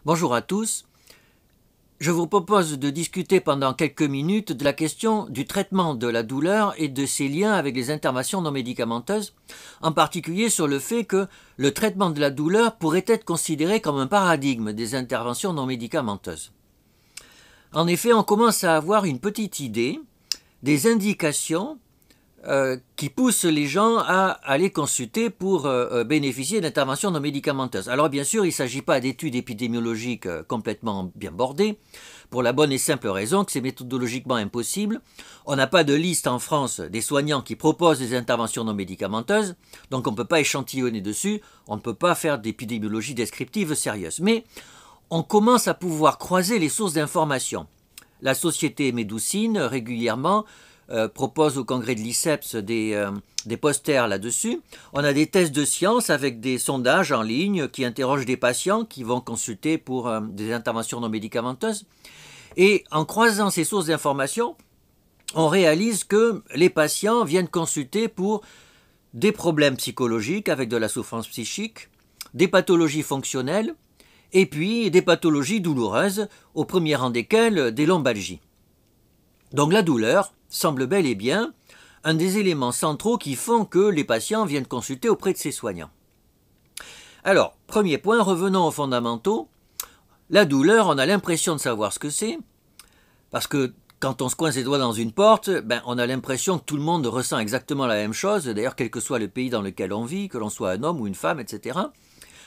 Bonjour à tous. Je vous propose de discuter pendant quelques minutes de la question du traitement de la douleur et de ses liens avec les interventions non médicamenteuses, en particulier sur le fait que le traitement de la douleur pourrait être considéré comme un paradigme des interventions non médicamenteuses. En effet, on commence à avoir une petite idée des indications qui poussent les gens à aller consulter pour bénéficier d'interventions non médicamenteuses. Alors bien sûr, il ne s'agit pas d'études épidémiologiques complètement bien bordées, pour la bonne et simple raison que c'est méthodologiquement impossible. On n'a pas de liste en France des soignants qui proposent des interventions non médicamenteuses, donc on ne peut pas échantillonner dessus, on ne peut pas faire d'épidémiologie descriptive sérieuse. Mais on commence à pouvoir croiser les sources d'informations. La société Médoucine, régulièrement, propose au congrès de l'ICEPS des posters là-dessus. On a des tests de science avec des sondages en ligne qui interrogent des patients qui vont consulter pour des interventions non médicamenteuses. Et en croisant ces sources d'informations, on réalise que les patients viennent consulter pour des problèmes psychologiques avec de la souffrance psychique, des pathologies fonctionnelles, et puis des pathologies douloureuses, au premier rang desquelles des lombalgies. Donc la douleur semble bel et bien un des éléments centraux qui font que les patients viennent consulter auprès de ces soignants. Alors, premier point, revenons aux fondamentaux. La douleur, on a l'impression de savoir ce que c'est, parce que quand on se coince les doigts dans une porte, on a l'impression que tout le monde ressent exactement la même chose, d'ailleurs quel que soit le pays dans lequel on vit, que l'on soit un homme ou une femme, etc.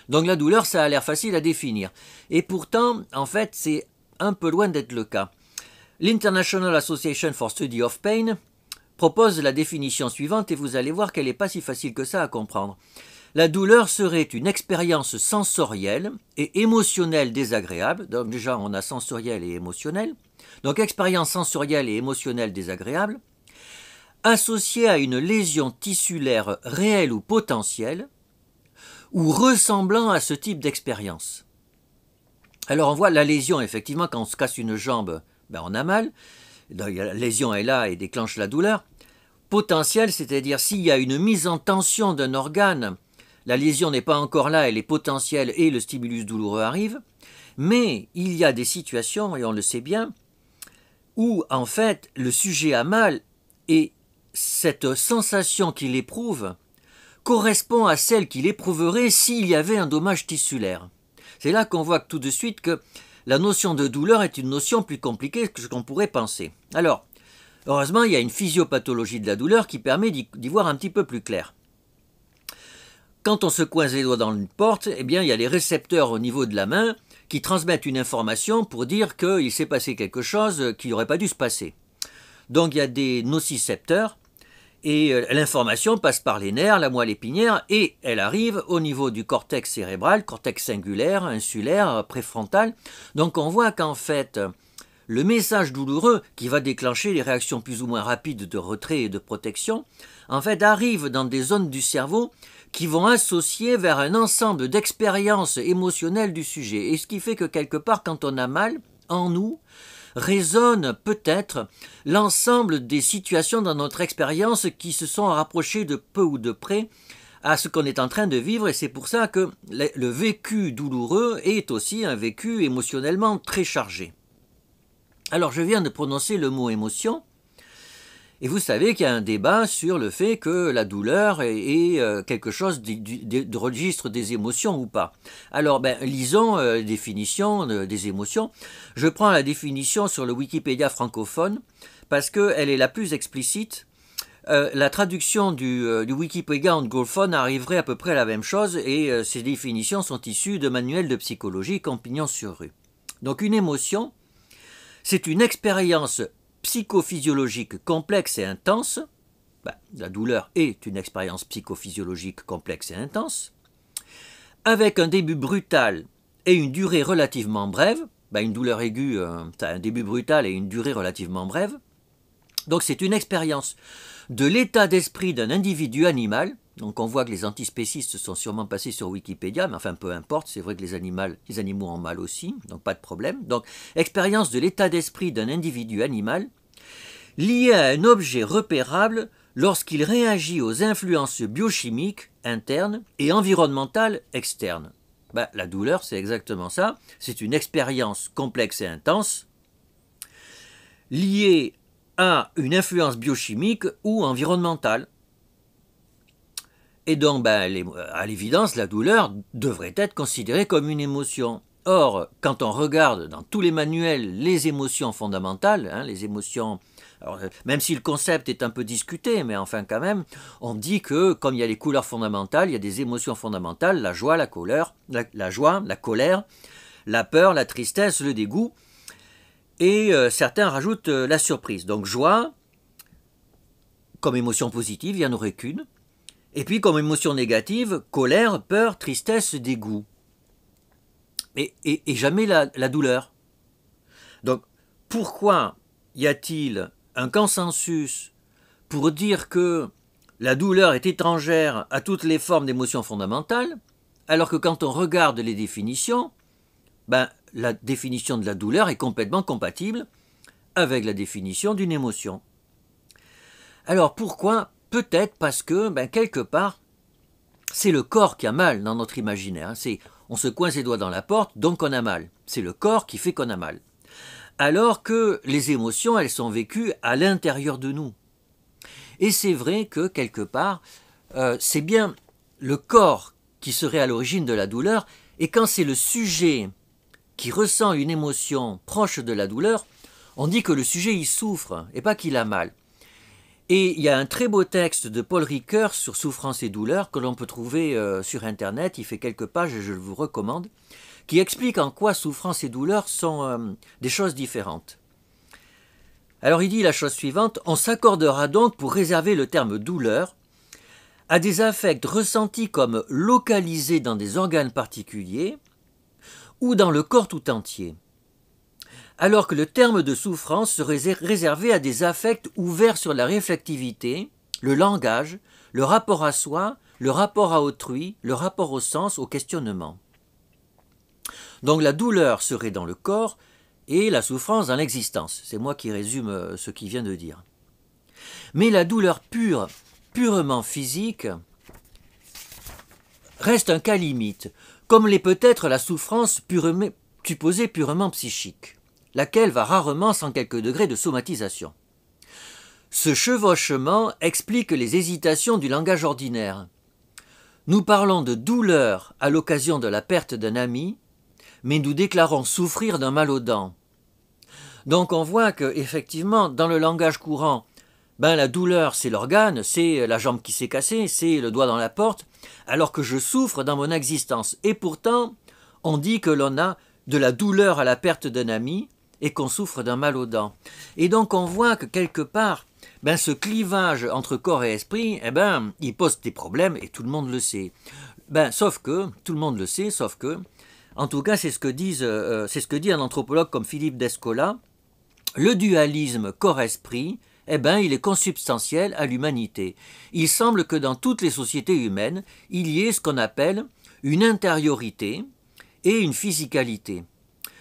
Donc la douleur, ça a l'air facile à définir. Et pourtant, en fait, c'est un peu loin d'être le cas. L'International Association for Study of Pain propose la définition suivante et vous allez voir qu'elle n'est pas si facile que ça à comprendre. La douleur serait une expérience sensorielle et émotionnelle désagréable. Donc déjà, on a sensorielle et émotionnelle. Donc expérience sensorielle et émotionnelle désagréable, associée à une lésion tissulaire réelle ou potentielle, ou ressemblant à ce type d'expérience. Alors on voit la lésion, effectivement, quand on se casse une jambe, on a mal. Donc, la lésion est là et déclenche la douleur. Potentielle, c'est-à-dire s'il y a une mise en tension d'un organe, la lésion n'est pas encore là, elle est potentielle et le stimulus douloureux arrive. Mais il y a des situations, et on le sait bien, où en fait le sujet a mal et cette sensation qu'il éprouve correspond à celle qu'il éprouverait s'il y avait un dommage tissulaire. C'est là qu'on voit tout de suite que la notion de douleur est une notion plus compliquée que ce qu'on pourrait penser. Alors, heureusement, il y a une physiopathologie de la douleur qui permet d'y voir un petit peu plus clair. Quand on se coince les doigts dans une porte, il y a les récepteurs au niveau de la main qui transmettent une information pour dire qu'il s'est passé quelque chose qui n'aurait pas dû se passer. Donc il y a des nocicepteurs et l'information passe par les nerfs, la moelle épinière et elle arrive au niveau du cortex cérébral, cortex singulaire, insulaire, préfrontal. Donc on voit qu'en fait le message douloureux qui va déclencher les réactions plus ou moins rapides de retrait et de protection, en fait arrive dans des zones du cerveau qui vont associer vers un ensemble d'expériences émotionnelles du sujet. Et ce qui fait que quelque part, quand on a mal, en nous, résonne peut-être l'ensemble des situations dans notre expérience qui se sont rapprochées de peu ou de près à ce qu'on est en train de vivre. Et c'est pour ça que le vécu douloureux est aussi un vécu émotionnellement très chargé. Alors je viens de prononcer le mot émotion. Et vous savez qu'il y a un débat sur le fait que la douleur est quelque chose de registre des émotions ou pas. Alors, lisons la définition des émotions. Je prends la définition sur le Wikipédia francophone parce qu'elle est la plus explicite. La traduction du Wikipédia anglophone arriverait à peu près à la même chose et ces définitions sont issues de manuels de psychologie compagnons sur rue. Donc, une émotion, c'est une expérience psychophysiologique complexe et intense, la douleur est une expérience psychophysiologique complexe et intense, avec un début brutal et une durée relativement brève, une douleur aiguë, ça a un début brutal et une durée relativement brève, donc c'est une expérience de l'état d'esprit d'un individu animal, donc on voit que les antispécistes sont sûrement passés sur Wikipédia, mais enfin peu importe, c'est vrai que les animaux ont mal aussi, donc pas de problème. Donc expérience de l'état d'esprit d'un individu animal lié à un objet repérable lorsqu'il réagit aux influences biochimiques internes et environnementales externes. Ben, la douleur, c'est exactement ça. C'est une expérience complexe et intense liée à une influence biochimique ou environnementale. Et donc, ben, à l'évidence, la douleur devrait être considérée comme une émotion. Or, quand on regarde dans tous les manuels les émotions fondamentales, les émotions, alors, même si le concept est un peu discuté, mais enfin quand même, on dit que comme il y a les couleurs fondamentales, il y a des émotions fondamentales, la joie, la colère, la peur, la tristesse, le dégoût, et certains rajoutent la surprise. Donc joie, comme émotion positive, il n'y en aurait qu'une. Et puis comme émotion négative, colère, peur, tristesse, dégoût. Et jamais la douleur. Donc pourquoi y a-t-il un consensus pour dire que la douleur est étrangère à toutes les formes d'émotions fondamentales, alors que quand on regarde les définitions, ben, la définition de la douleur est complètement compatible avec la définition d'une émotion. Alors pourquoi? Peut-être parce que, quelque part, c'est le corps qui a mal dans notre imaginaire. On se coince les doigts dans la porte, donc on a mal. C'est le corps qui fait qu'on a mal. Alors que les émotions, elles sont vécues à l'intérieur de nous. Et c'est vrai que, quelque part, c'est bien le corps qui serait à l'origine de la douleur, et quand c'est le sujet qui ressent une émotion proche de la douleur, on dit que le sujet y souffre, et pas qu'il a mal. Et il y a un très beau texte de Paul Ricoeur sur souffrance et douleur que l'on peut trouver sur Internet, il fait quelques pages et je le vous recommande, qui explique en quoi souffrance et douleur sont des choses différentes. Alors il dit la chose suivante, on s'accordera donc pour réserver le terme douleur à des affects ressentis comme localisés dans des organes particuliers ou dans le corps tout entier, alors que le terme de souffrance serait réservé à des affects ouverts sur la réflectivité, le langage, le rapport à soi, le rapport à autrui, le rapport au sens, au questionnement. Donc la douleur serait dans le corps et la souffrance dans l'existence. C'est moi qui résume ce qu'il vient de dire. Mais la douleur purement physique, reste un cas limite, comme l'est peut-être la souffrance supposée purement psychique, laquelle va rarement sans quelques degrés de somatisation. Ce chevauchement explique les hésitations du langage ordinaire. Nous parlons de douleur à l'occasion de la perte d'un ami, mais nous déclarons souffrir d'un mal aux dents. Donc on voit que effectivement, dans le langage courant, la douleur c'est l'organe, c'est la jambe qui s'est cassée, c'est le doigt dans la porte, alors que je souffre dans mon existence. Et pourtant, on dit que l'on a de la douleur à la perte d'un ami et qu'on souffre d'un mal aux dents. Et donc on voit que quelque part, ce clivage entre corps et esprit, il pose des problèmes et tout le monde le sait. Sauf que, tout le monde le sait, sauf que, en tout cas c'est ce que dit un anthropologue comme Philippe Descola, le dualisme corps-esprit, il est consubstantiel à l'humanité. Il semble que dans toutes les sociétés humaines, il y ait ce qu'on appelle une intériorité et une physicalité.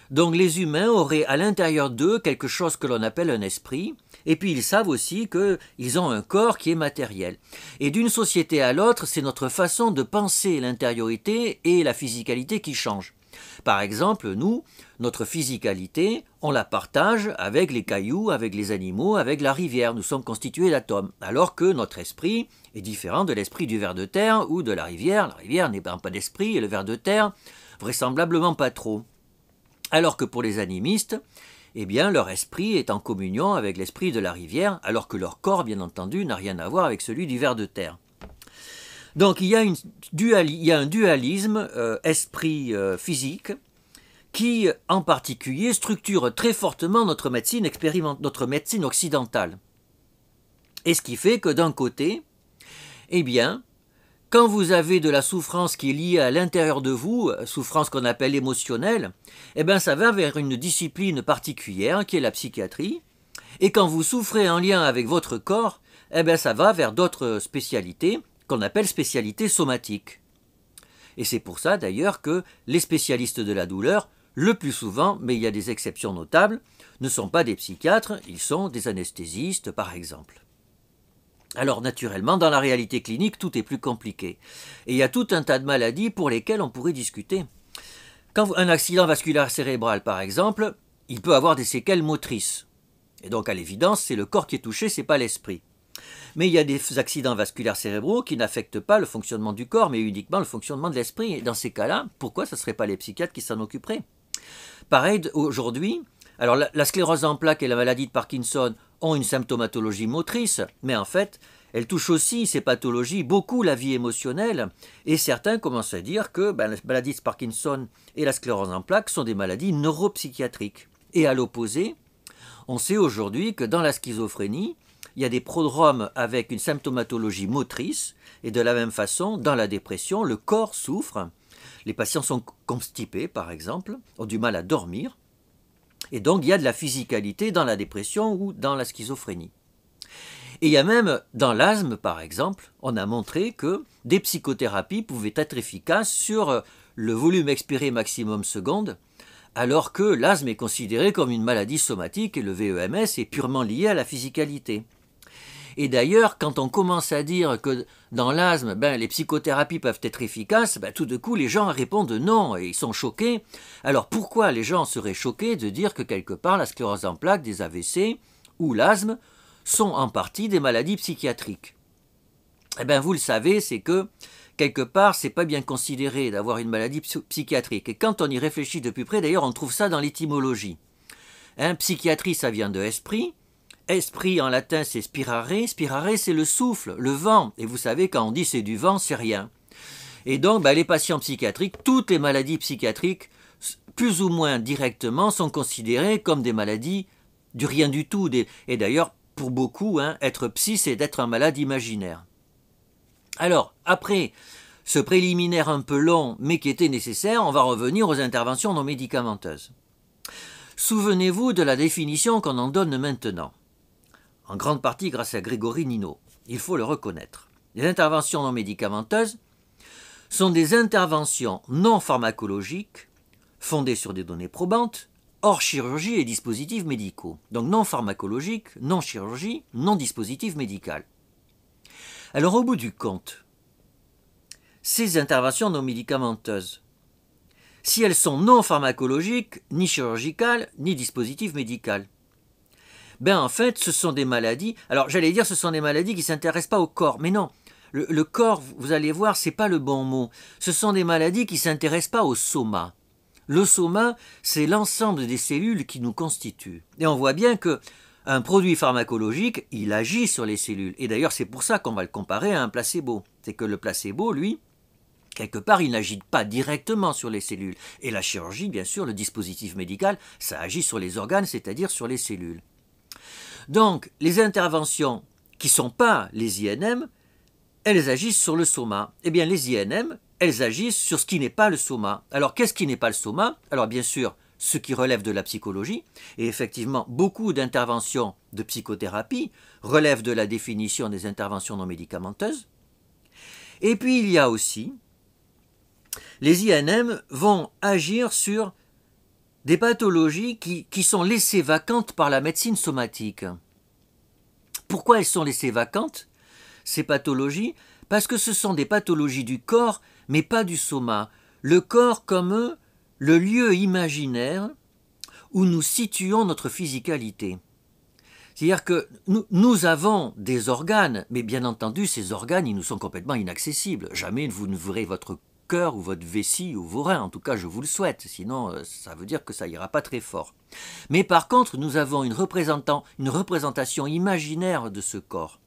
Donc les humains auraient à l'intérieur d'eux quelque chose que l'on appelle un esprit, et puis ils savent aussi qu'ils ont un corps qui est matériel. Et d'une société à l'autre, c'est notre façon de penser l'intériorité et la physicalité qui changent. Par exemple, nous, notre physicalité, on la partage avec les cailloux, avec les animaux, avec la rivière. Nous sommes constitués d'atomes. Alors que notre esprit est différent de l'esprit du ver de terre ou de la rivière. La rivière n'est pas d'esprit et le ver de terre, vraisemblablement pas trop. Alors que pour les animistes, leur esprit est en communion avec l'esprit de la rivière, alors que leur corps, bien entendu, n'a rien à voir avec celui du ver de terre. Donc il y a un dualisme esprit-physique qui, en particulier, structure très fortement notre médecine occidentale. Et ce qui fait que d'un côté, quand vous avez de la souffrance qui est liée à l'intérieur de vous, souffrance qu'on appelle émotionnelle, ça va vers une discipline particulière qui est la psychiatrie. Et quand vous souffrez en lien avec votre corps, ça va vers d'autres spécialités qu'on appelle spécialités somatiques. Et c'est pour ça d'ailleurs que les spécialistes de la douleur, le plus souvent, mais il y a des exceptions notables, ne sont pas des psychiatres, ils sont des anesthésistes par exemple. Alors naturellement, dans la réalité clinique, tout est plus compliqué. Et il y a tout un tas de maladies pour lesquelles on pourrait discuter. Quand un accident vasculaire cérébral, par exemple, il peut avoir des séquelles motrices. Et donc, à l'évidence, c'est le corps qui est touché, c'est pas l'esprit. Mais il y a des accidents vasculaires cérébraux qui n'affectent pas le fonctionnement du corps, mais uniquement le fonctionnement de l'esprit. Et dans ces cas-là, pourquoi ce ne seraient pas les psychiatres qui s'en occuperaient? Pareil, aujourd'hui, alors la sclérose en plaques et la maladie de Parkinson ont une symptomatologie motrice, mais en fait, elles touchent aussi, ces pathologies, beaucoup la vie émotionnelle, et certains commencent à dire que la maladie de Parkinson et la sclérose en plaques sont des maladies neuropsychiatriques. Et à l'opposé, on sait aujourd'hui que dans la schizophrénie, il y a des prodromes avec une symptomatologie motrice, et de la même façon, dans la dépression, le corps souffre. Les patients sont constipés, par exemple, ont du mal à dormir, et donc il y a de la physicalité dans la dépression ou dans la schizophrénie. Et il y a même, dans l'asthme, par exemple, on a montré que des psychothérapies pouvaient être efficaces sur le volume expiré maximum seconde, alors que l'asthme est considéré comme une maladie somatique et le VEMS est purement lié à la physicalité. Et d'ailleurs, quand on commence à dire que dans l'asthme, les psychothérapies peuvent être efficaces, tout de coup, les gens répondent non et ils sont choqués. Alors pourquoi les gens seraient choqués de dire que quelque part la sclérose en plaques, des AVC ou l'asthme sont en partie des maladies psychiatriques? Vous le savez, c'est que quelque part, c'est pas bien considéré d'avoir une maladie psychiatrique. Et quand on y réfléchit de plus près, d'ailleurs, on trouve ça dans l'étymologie. Psychiatrie, ça vient de esprit. Esprit en latin c'est spirare, spirare c'est le souffle, le vent, et vous savez quand on dit c'est du vent, c'est rien. Et donc les patients psychiatriques, toutes les maladies psychiatriques, plus ou moins directement, sont considérées comme des maladies du rien du tout, et d'ailleurs pour beaucoup, être psy c'est d'être un malade imaginaire. Alors, après ce préliminaire un peu long mais qui était nécessaire, on va revenir aux interventions non médicamenteuses. Souvenez-vous de la définition qu'on en donne maintenant. En grande partie grâce à Grégory Nino, il faut le reconnaître. Les interventions non médicamenteuses sont des interventions non pharmacologiques fondées sur des données probantes, hors chirurgie et dispositifs médicaux. Donc non pharmacologique, non chirurgie, non dispositif médical. Alors au bout du compte, ces interventions non médicamenteuses, si elles sont non pharmacologiques, ni chirurgicales, ni dispositif médical, en fait, ce sont des maladies. Alors, j'allais dire, ce sont des maladies qui ne s'intéressent pas au corps. Mais non, le corps, vous allez voir, ce n'est pas le bon mot. Ce sont des maladies qui ne s'intéressent pas au soma. Le soma, c'est l'ensemble des cellules qui nous constituent. Et on voit bien qu'un produit pharmacologique, il agit sur les cellules. Et d'ailleurs, c'est pour ça qu'on va le comparer à un placebo. C'est que le placebo, lui, quelque part, il n'agit pas directement sur les cellules. Et la chirurgie, bien sûr, le dispositif médical, ça agit sur les organes, c'est-à-dire sur les cellules. Donc, les interventions qui ne sont pas les INM, elles agissent sur le soma. Eh bien, les INM, elles agissent sur ce qui n'est pas le soma. Alors, qu'est-ce qui n'est pas le soma? Alors, bien sûr, ce qui relève de la psychologie, et effectivement, beaucoup d'interventions de psychothérapie relèvent de la définition des interventions non médicamenteuses. Et puis, il y a aussi, les INM vont agir sur des pathologies qui sont laissées vacantes par la médecine somatique. Pourquoi elles sont laissées vacantes, ces pathologies? Parce que ce sont des pathologies du corps, mais pas du soma. Le corps comme le lieu imaginaire où nous situons notre physicalité. C'est-à-dire que nous avons des organes, mais bien entendu, ces organes, ils nous sont complètement inaccessibles. Jamais vous ne verrez votre cœur ou votre vessie ou vos reins, en tout cas je vous le souhaite, sinon ça veut dire que ça ira pas très fort. Mais par contre, nous avons une représentation imaginaire de ce corps.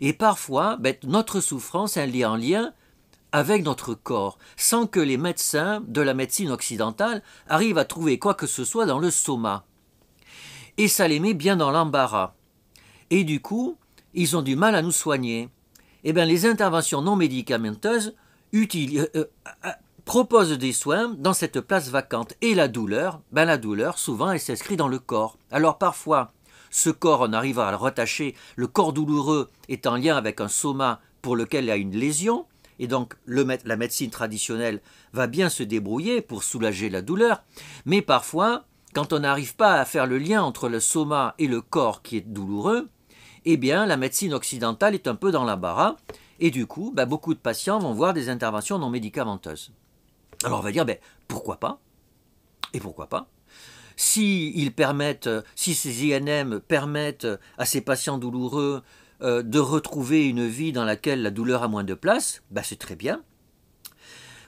Et parfois, notre souffrance est en lien avec notre corps, sans que les médecins de la médecine occidentale arrivent à trouver quoi que ce soit dans le soma. Et ça les met bien dans l'embarras. Et du coup, ils ont du mal à nous soigner. Eh bien, les interventions non médicamenteuses proposent des soins dans cette place vacante. Et la douleur, souvent, elle s'inscrit dans le corps. Alors parfois, ce corps, on arrive à le rattacher, le corps douloureux est en lien avec un soma pour lequel il y a une lésion, et donc la médecine traditionnelle va bien se débrouiller pour soulager la douleur, mais parfois, quand on n'arrive pas à faire le lien entre le soma et le corps qui est douloureux, eh bien la médecine occidentale est un peu dans l'embarras, et du coup, beaucoup de patients vont voir des interventions non médicamenteuses. Alors on va dire, pourquoi pas? Et pourquoi pas? Si ces INM permettent à ces patients douloureux de retrouver une vie dans laquelle la douleur a moins de place, ben c'est très bien.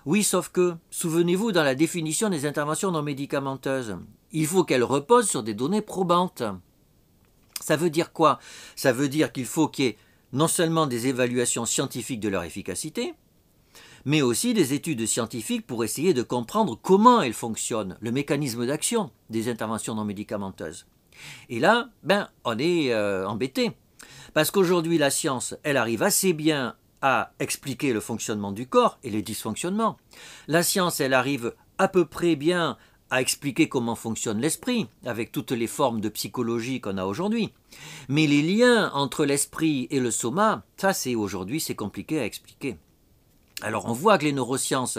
Oui, sauf que, souvenez-vous, dans la définition des interventions non médicamenteuses, il faut qu'elles reposent sur des données probantes. Ça veut dire quoi? Ça veut dire qu'il faut qu'il y ait non seulement des évaluations scientifiques de leur efficacité, mais aussi des études scientifiques pour essayer de comprendre comment elles fonctionnent, le mécanisme d'action des interventions non médicamenteuses. Et là, on est embêté. Parce qu'aujourd'hui, la science, elle arrive assez bien à expliquer le fonctionnement du corps et les dysfonctionnements. La science, elle arrive à peu près bien à expliquer comment fonctionne l'esprit, avec toutes les formes de psychologie qu'on a aujourd'hui. Mais les liens entre l'esprit et le soma, ça aujourd'hui c'est compliqué à expliquer. Alors on voit que les neurosciences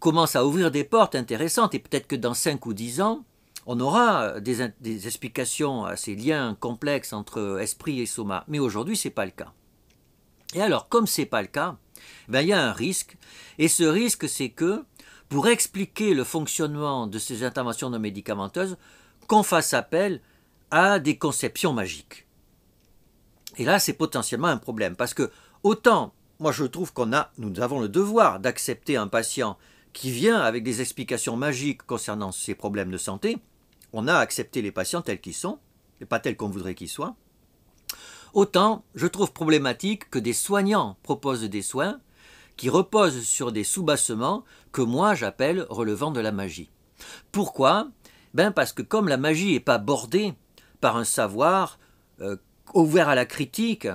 commencent à ouvrir des portes intéressantes et peut-être que dans 5 ou 10 ans, on aura des explications à ces liens complexes entre esprit et soma. Mais aujourd'hui, ce n'est pas le cas. Et alors, comme ce n'est pas le cas, il y a un risque. Et ce risque, c'est que pour expliquer le fonctionnement de ces interventions non médicamenteuses, qu'on fasse appel à des conceptions magiques. Et là, c'est potentiellement un problème. Parce que autant, moi je trouve nous avons le devoir d'accepter un patient qui vient avec des explications magiques concernant ses problèmes de santé. On a accepté les patients tels qu'ils sont, et pas tels qu'on voudrait qu'ils soient. Autant, je trouve problématique que des soignants proposent des soins qui reposent sur des soubassements que moi j'appelle relevant de la magie. Pourquoi? Parce que comme la magie n'est pas bordée par un savoir ouvert à la critique,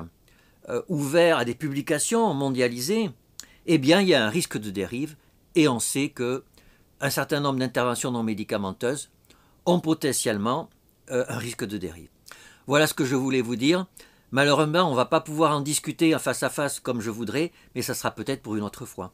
ouvert à des publications mondialisées, il y a un risque de dérive et on sait qu'un certain nombre d'interventions non médicamenteuses ont potentiellement un risque de dérive. Voilà ce que je voulais vous dire. Malheureusement, on ne va pas pouvoir en discuter en face à face comme je voudrais, mais ça sera peut-être pour une autre fois.